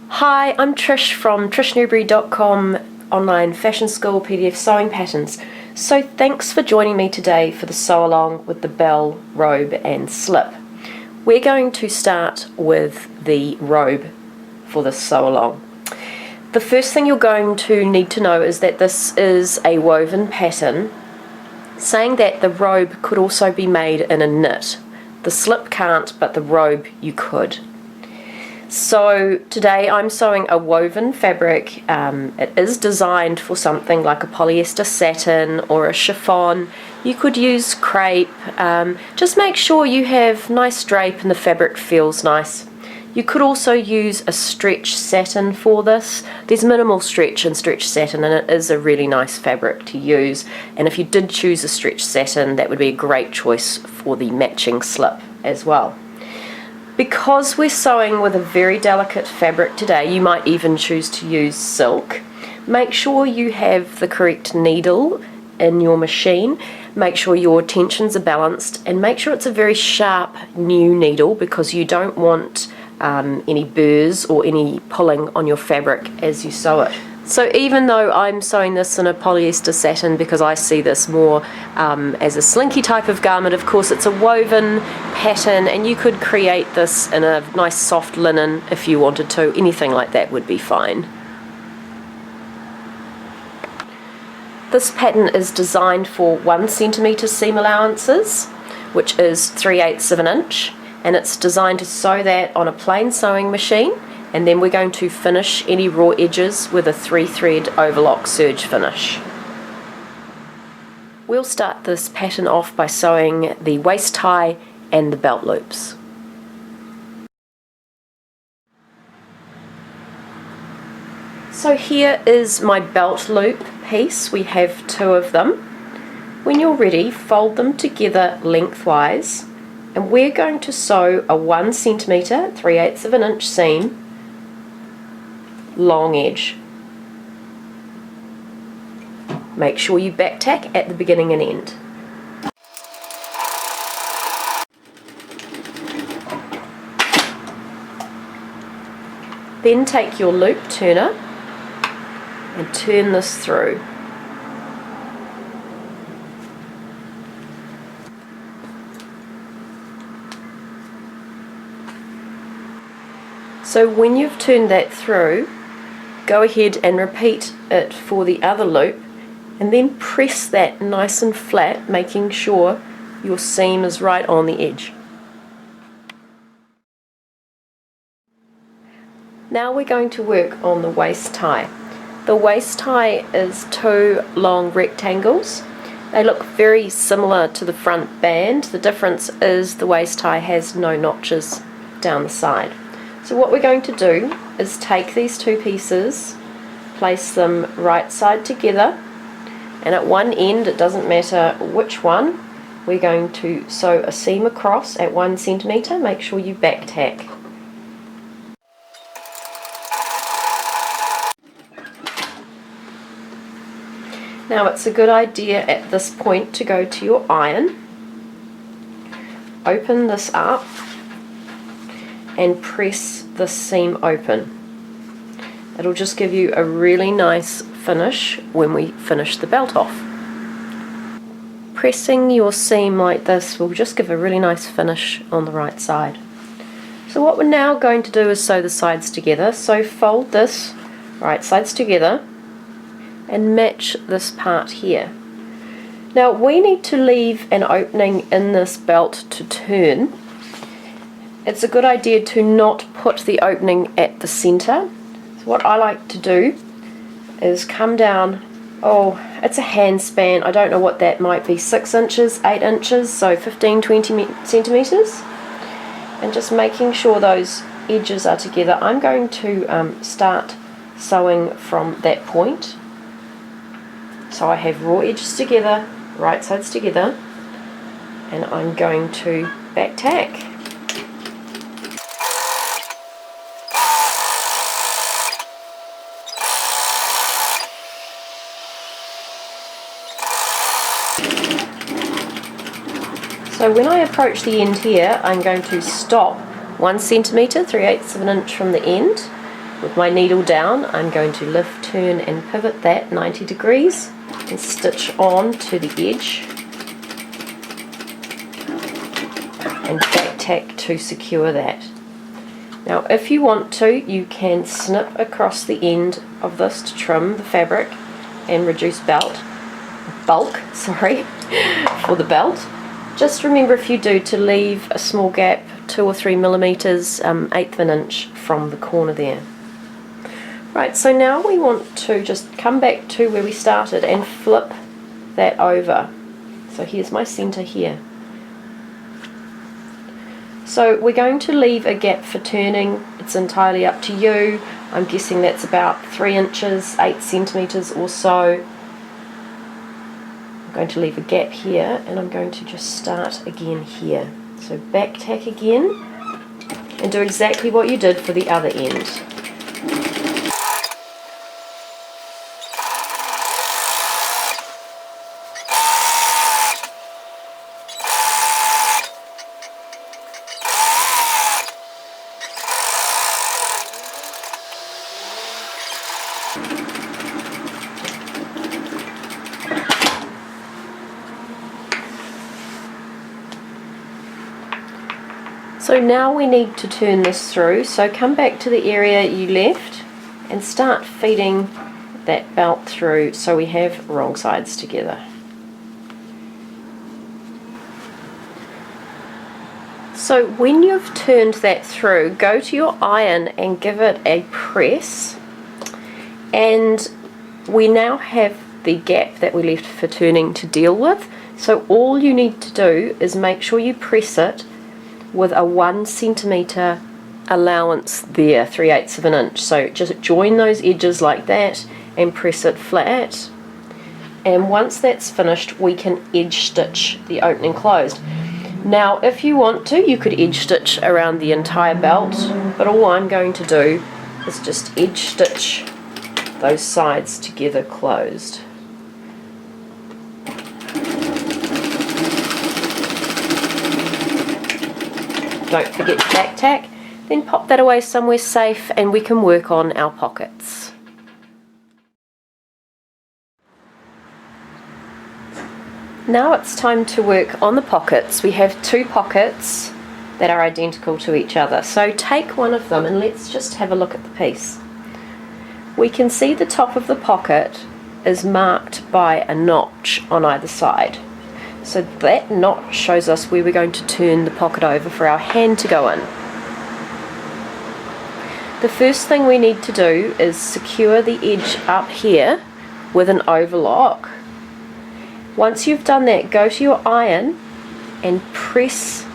Hi, I'm Trish from TrishNewbery.com online fashion school PDF sewing patterns. So thanks for joining me today for the sew along with the Belle robe and slip. We're going to start with the robe for this sew along. The first thing you're going to need to know is that this is a woven pattern, saying that the robe could also be made in a knit. The slip can't, but the robe you could. So today I'm sewing a woven fabric. It is designed for something like a polyester satin or a chiffon. You could use crepe. Just make sure you have nice drape and the fabric feels nice. You could also use a stretch satin for this. There's minimal stretch in stretch satin and it is a really nice fabric to use. And if you did choose a stretch satin, that would be a great choice for the matching slip as well. Because we're sewing with a very delicate fabric today, you might even choose to use silk. Make sure you have the correct needle in your machine. Make sure your tensions are balanced and make sure it's a very sharp new needle because you don't want any burrs or any pulling on your fabric as you sew it. So even though I'm sewing this in a polyester satin because I see this more as a slinky type of garment, of course it's a woven pattern and you could create this in a nice soft linen if you wanted to. Anything like that would be fine. This pattern is designed for 1 centimetre seam allowances, which is 3/8 of an inch, and it's designed to sew that on a plain sewing machine. And then we're going to finish any raw edges with a 3-thread overlock serge finish. We'll start this pattern off by sewing the waist tie and the belt loops. So here is my belt loop piece. We have 2 of them. When you're ready, fold them together lengthwise, and we're going to sew a 1 centimetre, 3/8 of an inch seam long edge. Make sure you back tack at the beginning and end. Then take your loop turner and turn this through. So when you've turned that through, go ahead and repeat it for the other loop and then press that nice and flat, making sure your seam is right on the edge. Now we're going to work on the waist tie. The waist tie is 2 long rectangles. They look very similar to the front band. The difference is the waist tie has no notches down the side. So what we're going to do is take these 2 pieces, place them right side together, and at one end, it doesn't matter which one, we're going to sew a seam across at 1 centimetre. Make sure you back tack. Now it's a good idea at this point to go to your iron, open this up and press the seam open. It'll just give you a really nice finish when we finish the belt off. Pressing your seam like this will just give a really nice finish on the right side. So what we're now going to do is sew the sides together. So fold this right sides together and match this part here. Now we need to leave an opening in this belt to turn. It's a good idea to not put the opening at the center. So what I like to do is come down, it's a hand span, I don't know what that might be, 6 inches, 8 inches, so 15-20 centimeters, and just making sure those edges are together. I'm going to start sewing from that point. So I have raw edges together, right sides together, and I'm going to back tack. So when I approach the end here, I'm going to stop 1 centimetre, 3/8 of an inch from the end, With my needle down, I'm going to lift, turn and pivot that 90 degrees and stitch on to the edge and back tack to secure that. Now if you want to, you can snip across the end of this to trim the fabric and reduce bulk for the belt. Just remember, if you do, to leave a small gap, 2 or 3 millimeters, 1/8 of an inch from the corner there. Right, so now we want to just come back to where we started and flip that over. So here's my center here. So we're going to leave a gap for turning. It's entirely up to you. I'm guessing that's about 3 inches, 8 centimeters or so. I'm going to leave a gap here, and I'm going to just start again here. So back tack again and do exactly what you did for the other end. So now we need to turn this through, so come back to the area you left and start feeding that belt through so we have wrong sides together. So when you've turned that through, go to your iron and give it a press, and we now have the gap that we left for turning to deal with. So all you need to do is make sure you press it with a 1 centimeter allowance there, 3/8 of an inch. So just join those edges like that and press it flat, and once that's finished we can edge stitch the opening closed. Now if you want to, you could edge stitch around the entire belt, but all I'm going to do is just edge stitch those sides together closed. Don't forget to back tack, then pop that away somewhere safe and we can work on our pockets. Now it's time to work on the pockets. We have 2 pockets that are identical to each other. So take one of them and let's just have a look at the piece. We can see the top of the pocket is marked by a notch on either side. So that notch shows us where we're going to turn the pocket over for our hand to go in. The first thing we need to do is secure the edge up here with an overlock. Once you've done that, go to your iron and press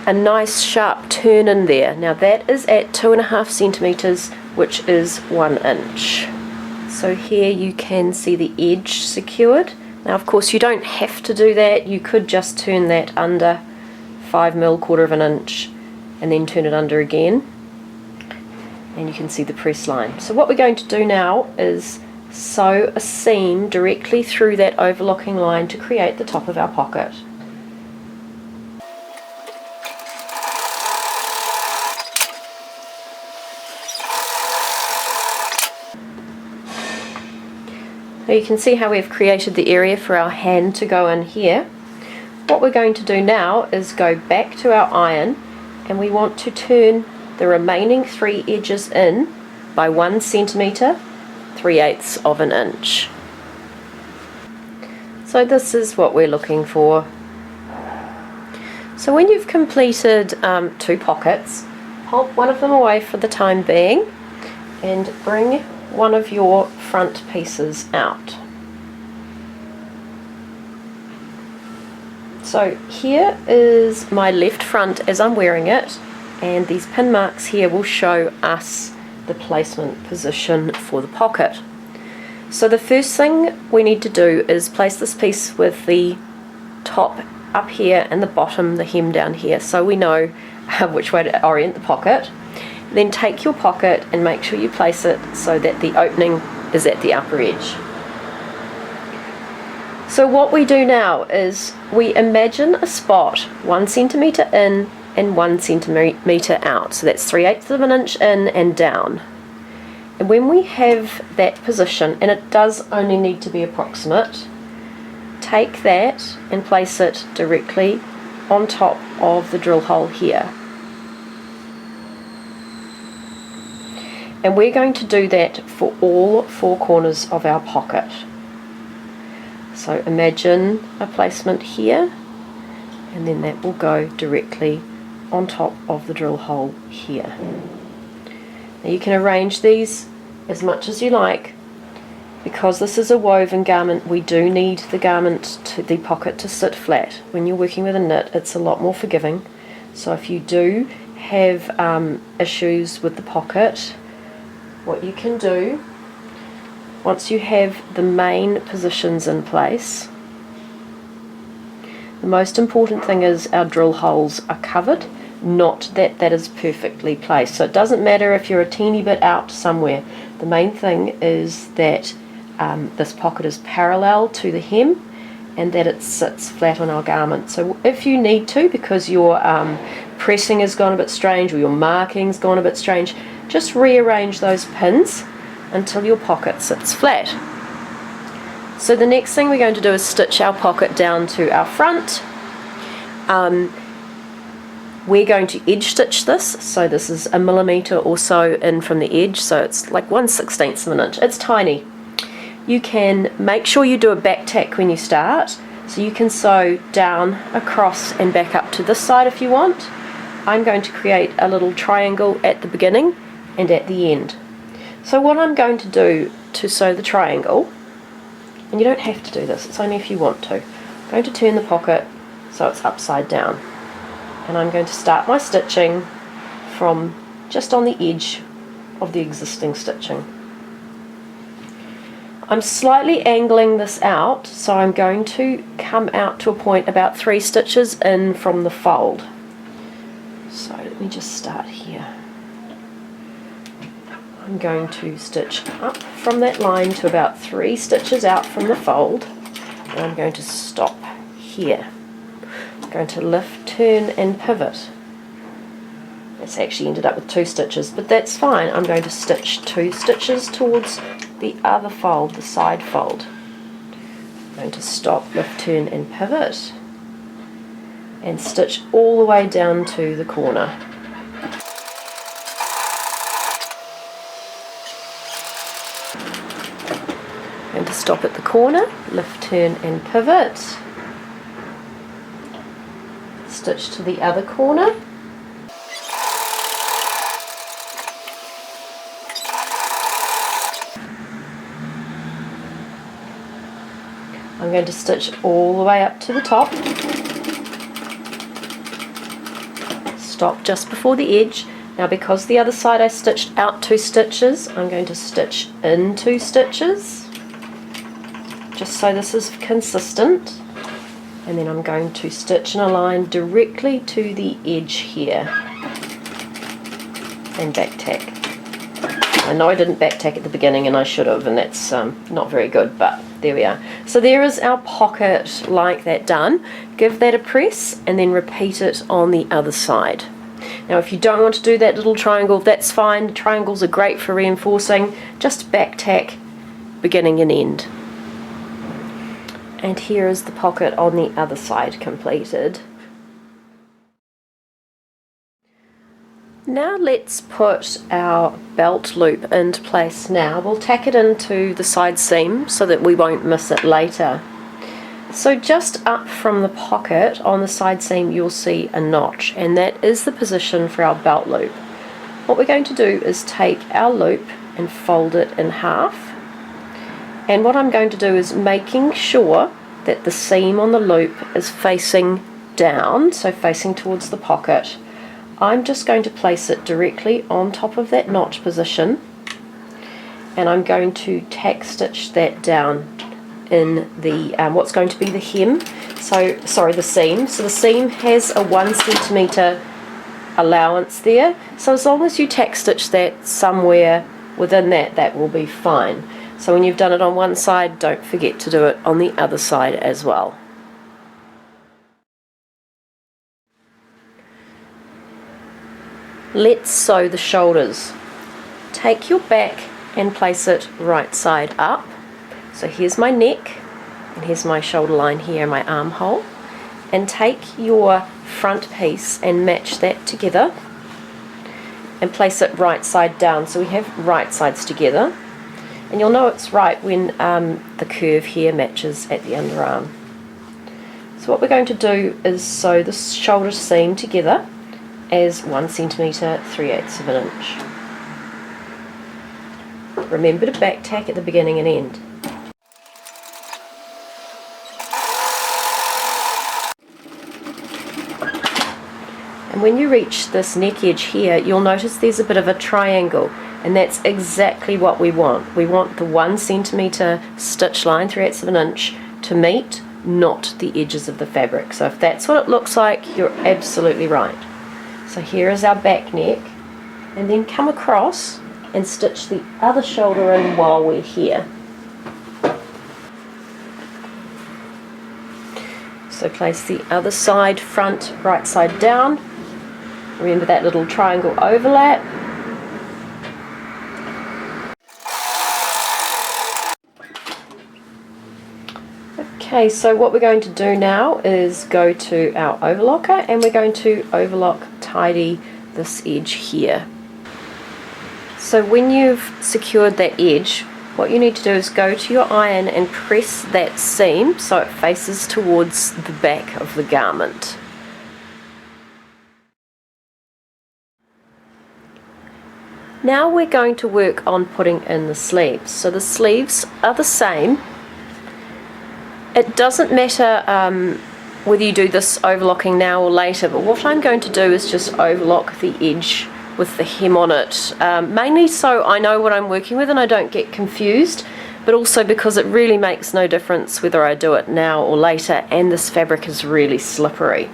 a nice sharp turn in there. Now that is at 2.5 centimeters, which is 1 inch. So here you can see the edge secured. Now of course you don't have to do that, you could just turn that under 5 mil, 1/4 of an inch, and then turn it under again, and you can see the press line. So what we're going to do now is sew a seam directly through that overlocking line to create the top of our pocket. Now you can see how we've created the area for our hand to go in here. What we're going to do now is go back to our iron, and we want to turn the remaining 3 edges in by 1 centimeter, 3/8 of an inch. So this is what we're looking for. So when you've completed 2 pockets, pop one of them away for the time being and bring one of your front pieces out. So here is my left front as I'm wearing it, and these pin marks here will show us the placement position for the pocket. So the first thing we need to do is place this piece with the top up here and the bottom, the hem down here, so we know which way to orient the pocket. Then take your pocket and make sure you place it so that the opening is at the upper edge. So what we do now is we imagine a spot 1 centimeter in and 1 centimetre out. So that's 3/8 of an inch in and down. And when we have that position, and it does only need to be approximate, take that and place it directly on top of the drill hole here. And we're going to do that for all 4 corners of our pocket. So imagine a placement here, and then that will go directly on top of the drill hole here. Now you can arrange these as much as you like. Because this is a woven garment, we do need the pocket to sit flat. When you're working with a knit, it's a lot more forgiving. So if you do have issues with the pocket, what you can do, once you have the main positions in place, the most important thing is our drill holes are covered, not that that is perfectly placed. So it doesn't matter if you're a teeny bit out somewhere. The main thing is that this pocket is parallel to the hem and that it sits flat on our garment. So if you need to, because your pressing has gone a bit strange or your marking's gone a bit strange, just rearrange those pins until your pocket sits flat. So the next thing we're going to do is stitch our pocket down to our front. We're going to edge stitch this, so this is 1 millimetre or so in from the edge, so it's like 1/16 of an inch. It's tiny. You can make sure you do a back tack when you start, so you can sew down, across and back up to this side if you want. I'm going to create a little triangle at the beginning and at the end. So what I'm going to do to sew the triangle, and you don't have to do this, it's only if you want to, I'm going to turn the pocket so it's upside down, and I'm going to start my stitching from just on the edge of the existing stitching. I'm slightly angling this out, so I'm going to come out to a point about 3 stitches in from the fold. So let me just start here. I'm going to stitch up from that line to about 3 stitches out from the fold, and I'm going to stop here. I'm going to lift, turn and pivot. It's actually ended up with 2 stitches, but that's fine. I'm going to stitch 2 stitches towards the other fold, the side fold. I'm going to stop, lift, turn and pivot and stitch all the way down to the corner. I'm going to stop at the corner, lift, turn and pivot, stitch to the other corner, I'm going to stitch all the way up to the top, stop just before the edge. Now because the other side I stitched out 2 stitches, I'm going to stitch in 2 stitches, just so this is consistent, and then I'm going to stitch in a line directly to the edge here and back tack. I know I didn't back tack at the beginning and I should have, and that's not very good, but there we are. So there is our pocket like that done. Give that a press and then repeat it on the other side. Now if you don't want to do that little triangle, that's fine. Triangles are great for reinforcing. Just back tack beginning and end. And here is the pocket on the other side completed. Now let's put our belt loop into place now. We'll tack it into the side seam so that we won't miss it later. So just up from the pocket on the side seam you'll see a notch, and that is the position for our belt loop. What we're going to do is take our loop and fold it in half, and what I'm going to do is making sure that the seam on the loop is facing down, so facing towards the pocket. I'm just going to place it directly on top of that notch position, and I'm going to tack stitch that down in the what's going to be the hem, the seam. So the seam has a 1 centimetre allowance there, so as long as you tack stitch that somewhere within that, that will be fine. So when you've done it on one side, don't forget to do it on the other side as well. Let's sew the shoulders. Take your back and place it right side up. So here's my neck, and here's my shoulder line here, my armhole. And take your front piece and match that together and place it right side down, so we have right sides together. And you'll know it's right when the curve here matches at the underarm. So what we're going to do is sew the shoulder seam together as 1 centimetre 3/8 of an inch. Remember to back tack at the beginning and end. And when you reach this neck edge here, you'll notice there's a bit of a triangle, and that's exactly what we want. We want the 1 centimetre stitch line, 3/8 of an inch, to meet, not the edges of the fabric. So if that's what it looks like, you're absolutely right. So here is our back neck, and then come across and stitch the other shoulder in while we're here. So place the other side front, right side down. Remember that little triangle overlap. Okay, so what we're going to do now is go to our overlocker, and we're going to overlock tidy this edge here. So when you've secured that edge, what you need to do is go to your iron and press that seam so it faces towards the back of the garment. Now we're going to work on putting in the sleeves. So the sleeves are the same. It doesn't matter whether you do this overlocking now or later, but what I'm going to do is just overlock the edge with the hem on it, mainly so I know what I'm working with and I don't get confused, but also because it really makes no difference whether I do it now or later, and this fabric is really slippery.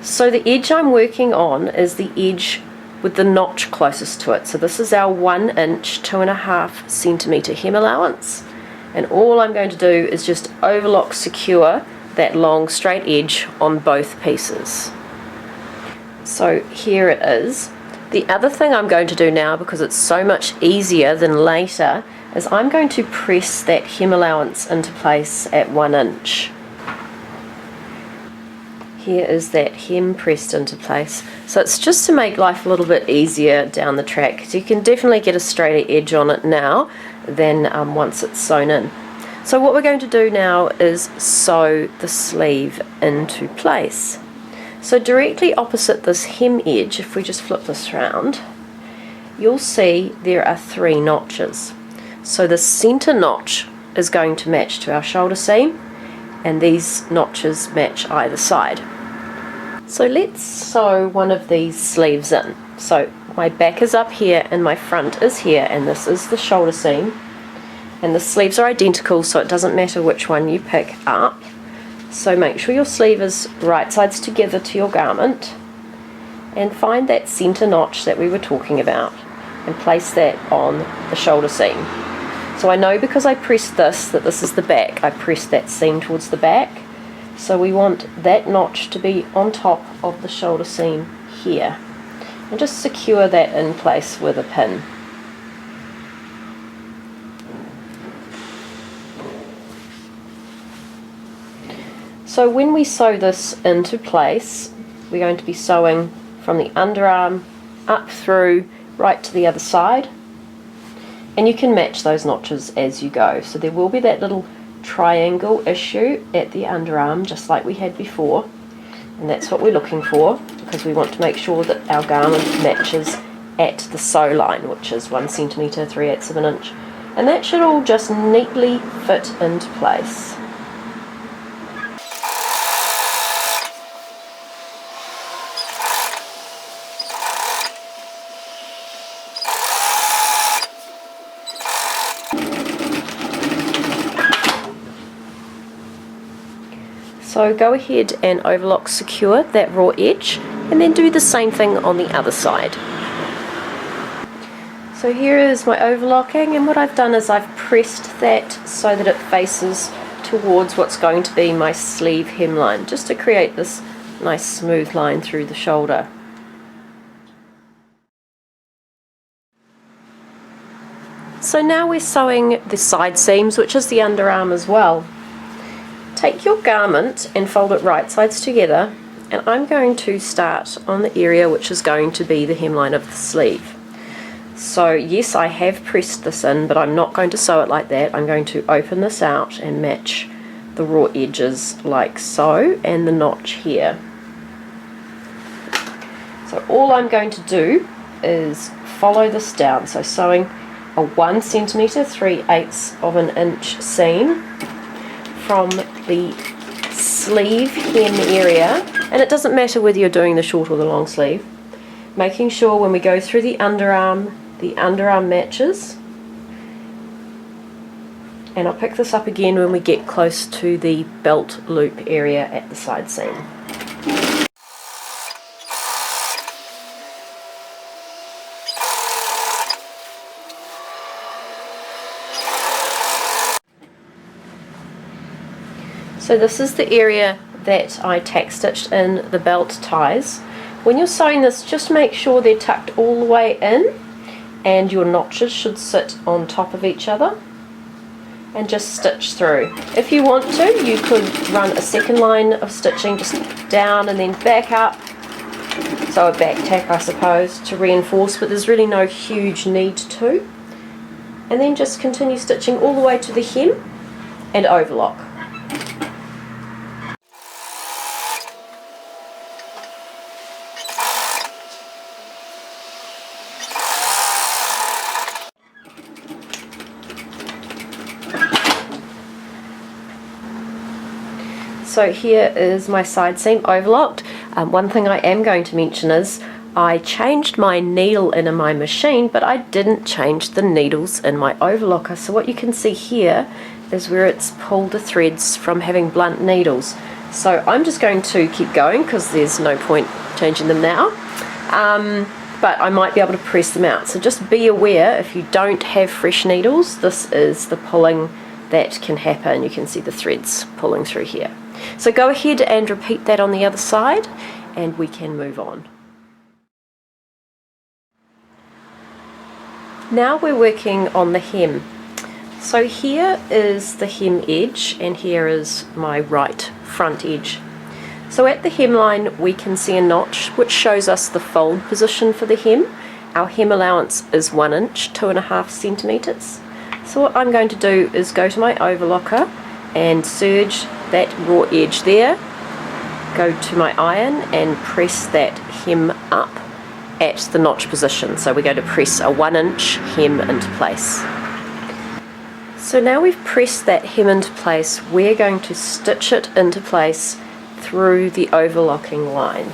So the edge I'm working on is the edge with the notch closest to it. So this is our 1 inch 2.5 centimetre hem allowance, and all I'm going to do is just overlock secure that long straight edge on both pieces. So here it is. The other thing I'm going to do now, because it's so much easier than later, is I'm going to press that hem allowance into place at 1 inch. Here is that hem pressed into place. So it's just to make life a little bit easier down the track. So you can definitely get a straighter edge on it now than once it's sewn in. So what we're going to do now is sew the sleeve into place. So directly opposite this hem edge, if we just flip this round, you'll see there are 3 notches. So the center notch is going to match to our shoulder seam, and these notches match either side. So let's sew one of these sleeves in. So my back is up here and my front is here, and this is the shoulder seam, and the sleeves are identical, so it doesn't matter which one you pick up. So make sure your sleeve is right sides together to your garment, and find that center notch that we were talking about and place that on the shoulder seam. So I know because I pressed this that this is the back. I pressed that seam towards the back. So we want that notch to be on top of the shoulder seam here. And just secure that in place with a pin. So when we sew this into place, we're going to be sewing from the underarm up through right to the other side, and you can match those notches as you go. So there will be that little triangle issue at the underarm just like we had before, and that's what we're looking for because we want to make sure that our garment matches at the sew line, which is 1 centimetre 3/8 of an inch, and that should all just neatly fit into place. So go ahead and overlock secure that raw edge, and then do the same thing on the other side. So here is my overlocking, and what I've done is I've pressed that so that it faces towards what's going to be my sleeve hemline, just to create this nice smooth line through the shoulder. So now we're sewing the side seams, which is the underarm as well. Take your garment and fold it right sides together, and I'm going to start on the area which is going to be the hemline of the sleeve. So yes, I have pressed this in, but I'm not going to sew it like that. I'm going to open this out and match the raw edges like so, and the notch here. So all I'm going to do is follow this down, so sewing a 1 centimetre 3/8 of an inch seam from the sleeve hem area, and it doesn't matter whether you're doing the short or the long sleeve, making sure when we go through the underarm matches, and I'll pick this up again when we get close to the belt loop area at the side seam. So this is the area that I tack stitched in the belt ties. When you're sewing this, just make sure they're tucked all the way in, and your notches should sit on top of each other, and just stitch through. If you want to, you could run a second line of stitching just down and then back up, so a back tack I suppose, to reinforce, but there's really no huge need to. And then just continue stitching all the way to the hem and overlock. So here is my side seam overlocked. One thing I am going to mention is I changed my needle in my machine, but I didn't change the needles in my overlocker. So what you can see here is where it's pulled the threads from having blunt needles. So I'm just going to keep going because there's no point changing them now. But I might be able to press them out. So just be aware, if you don't have fresh needles, this is the pulling that can happen. You can see the threads pulling through here. So go ahead and repeat that on the other side, and we can move on. Now we're working on the hem. So here is the hem edge, and here is my right front edge. So at the hemline we can see a notch which shows us the fold position for the hem. Our hem allowance is 1 inch, 2.5 centimetres. So what I'm going to do is go to my overlocker and serge that raw edge there, go to my iron and press that hem up at the notch position. So we're going to press a 1 inch hem into place. So now we've pressed that hem into place, we're going to stitch it into place through the overlocking line.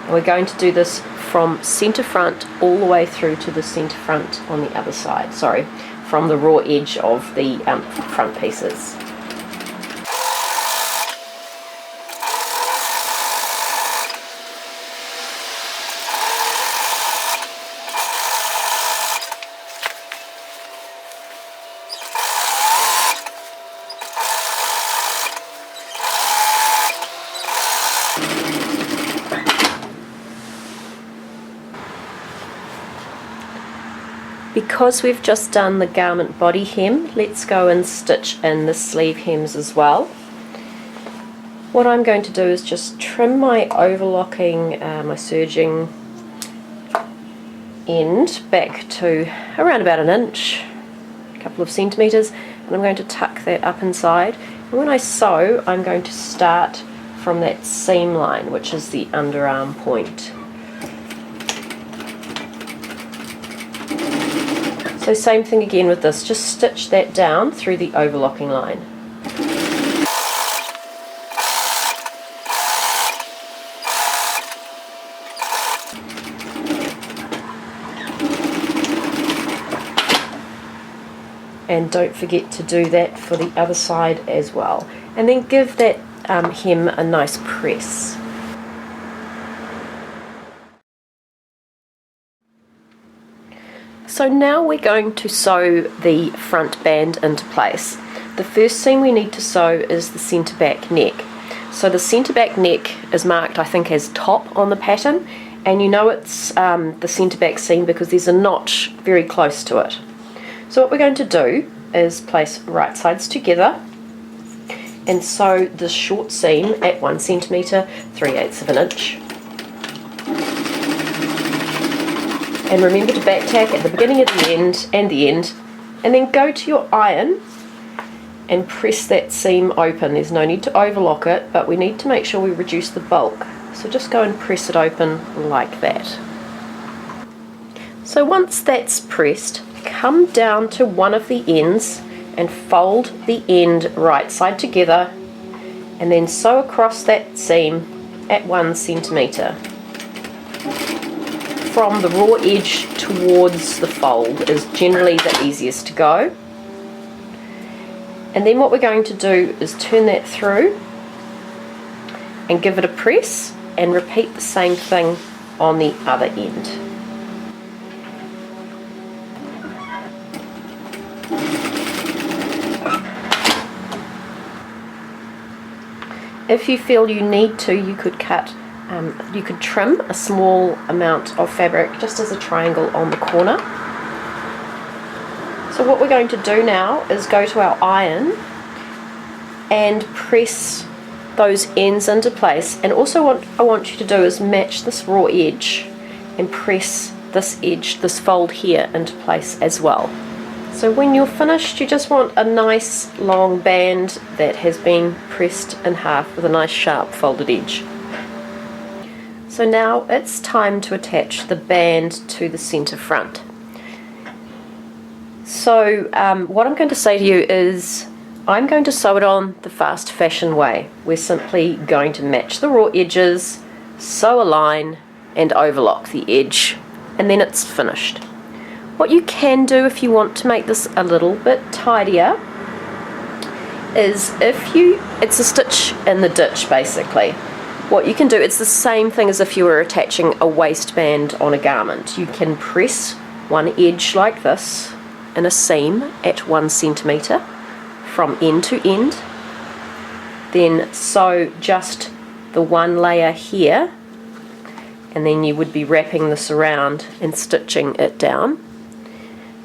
And we're going to do this from centre front all the way through to the centre front on the other side. Sorry, from the raw edge of the front pieces. Because we've just done the garment body hem, let's go and stitch in the sleeve hems as well. What I'm going to do is just trim my overlocking, my serging end back to around about 1 inch, a couple of centimetres, and I'm going to tuck that up inside. And when I sew, I'm going to start from that seam line, which is the underarm point. So same thing again with this, just stitch that down through the overlocking line. And don't forget to do that for the other side as well. And then give that hem a nice press. So now we're going to sew the front band into place. The first seam we need to sew is the centre back neck. So the centre back neck is marked, I think, as top on the pattern, and you know it's the centre back seam because there's a notch very close to it. So what we're going to do is place right sides together and sew the short seam at 1 centimetre, 3/8 of an inch. And remember to back tack at the beginning of the end and the end, and then go to your iron and press that seam open. There's no need to overlock it, but we need to make sure we reduce the bulk. So just go and press it open like that. So once that's pressed, come down to one of the ends and fold the end right side together, and then sew across that seam at 1 centimetre. From the raw edge towards the fold is generally the easiest to go. And then what we're going to do is turn that through and give it a press and repeat the same thing on the other end. If you feel you need to, you could trim a small amount of fabric just as a triangle on the corner. So what we're going to do now is go to our iron and press those ends into place. And also what I want you to do is match this raw edge and press this edge, this fold here, into place as well. So when you're finished, you just want a nice long band that has been pressed in half with a nice sharp folded edge. So now it's time to attach the band to the centre front. So what I'm going to say to you is I'm going to sew it on the fast fashion way. We're simply going to match the raw edges, sew a line and overlock the edge, and then it's finished. What you can do if you want to make this a little bit tidier is it's a stitch in the ditch basically. What you can do, it's the same thing as if you were attaching a waistband on a garment. You can press one edge like this in a seam at 1 centimetre from end to end, then sew just the one layer here, and then you would be wrapping this around and stitching it down.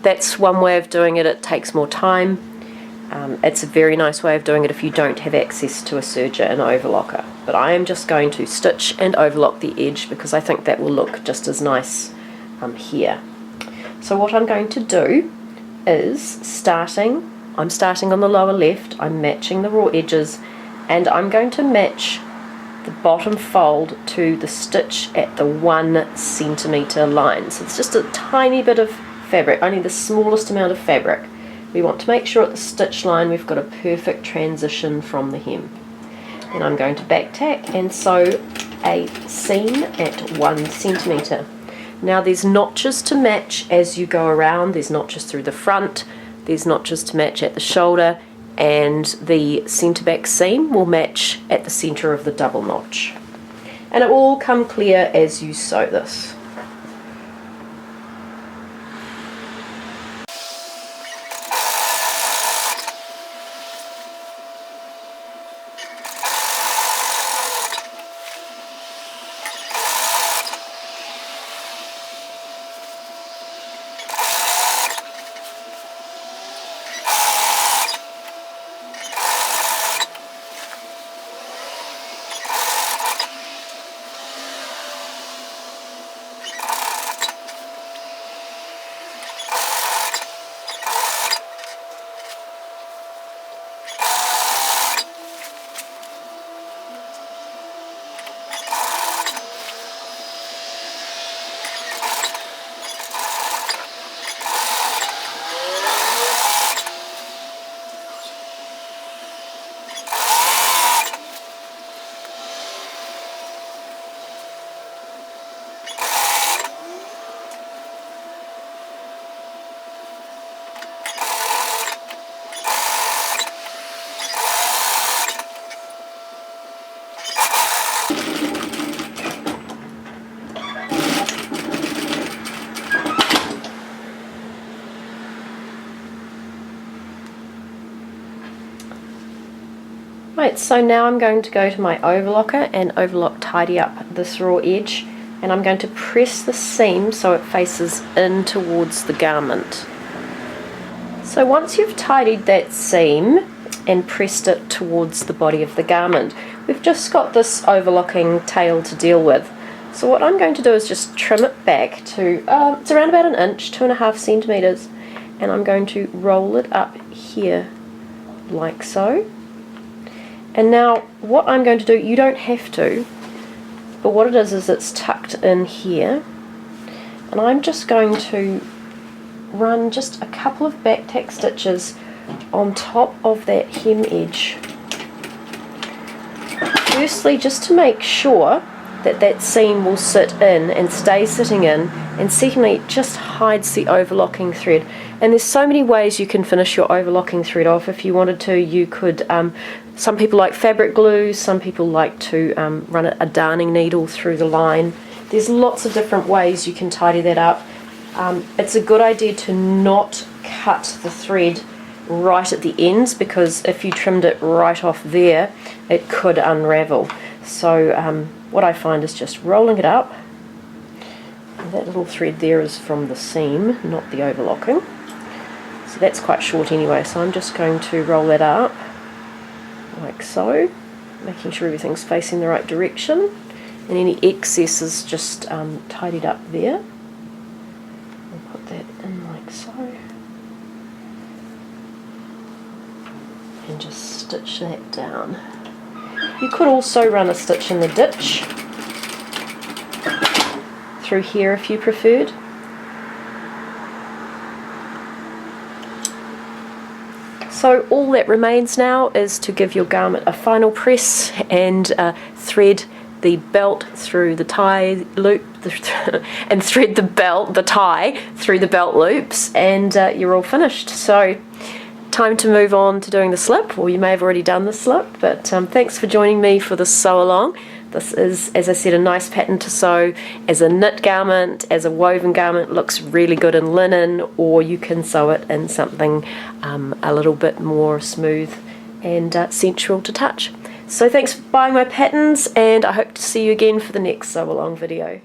That's one way of doing it. It takes more time. It's a very nice way of doing it if you don't have access to a serger and overlocker. But I am just going to stitch and overlock the edge because I think that will look just as nice here. So what I'm going to do is I'm starting on the lower left, I'm matching the raw edges, and I'm going to match the bottom fold to the stitch at the 1 centimetre line. So it's just a tiny bit of fabric, only the smallest amount of fabric. We want to make sure at the stitch line we've got a perfect transition from the hem. Then I'm going to back tack and sew a seam at 1 centimetre. Now there's notches to match as you go around. There's notches through the front, there's notches to match at the shoulder, and the centre back seam will match at the centre of the double notch. And it will all come clear as you sew this. Right, so now I'm going to go to my overlocker and overlock tidy up this raw edge and I'm going to press the seam so it faces in towards the garment. So once you've tidied that seam and pressed it towards the body of the garment, we've just got this overlocking tail to deal with. So what I'm going to do is just trim it back to, it's around about 1 inch, 2.5 centimetres, and I'm going to roll it up here like so. And now what I'm going to do, you don't have to, but what it is it's tucked in here, and I'm just going to run just a couple of back tack stitches on top of that hem edge. Firstly, just to make sure that that seam will sit in and stay sitting in, and secondly, it just hides the overlocking thread. And there's so many ways you can finish your overlocking thread off. If you wanted to, you could, some people like fabric glue, some people like to run a darning needle through the line. There's lots of different ways you can tidy that up. It's a good idea to not cut the thread right at the ends, because if you trimmed it right off there, it could unravel. So what I find is just rolling it up. And that little thread there is from the seam, not the overlocking. So that's quite short anyway, so I'm just going to roll that up like so, making sure everything's facing the right direction, and any excess is just tidied up there. I'll put that in like so, and just stitch that down. You could also run a stitch in the ditch through here if you preferred. So all that remains now is to give your garment a final press and thread the belt through the tie loop and thread the tie through the belt loops, and you're all finished. So time to move on to doing the slip, or you may have already done the slip, but thanks for joining me for this sew along. This is, as I said, a nice pattern to sew as a knit garment, as a woven garment. Looks really good in linen, or you can sew it in something a little bit more smooth and sensual to touch. So thanks for buying my patterns, and I hope to see you again for the next sew along video.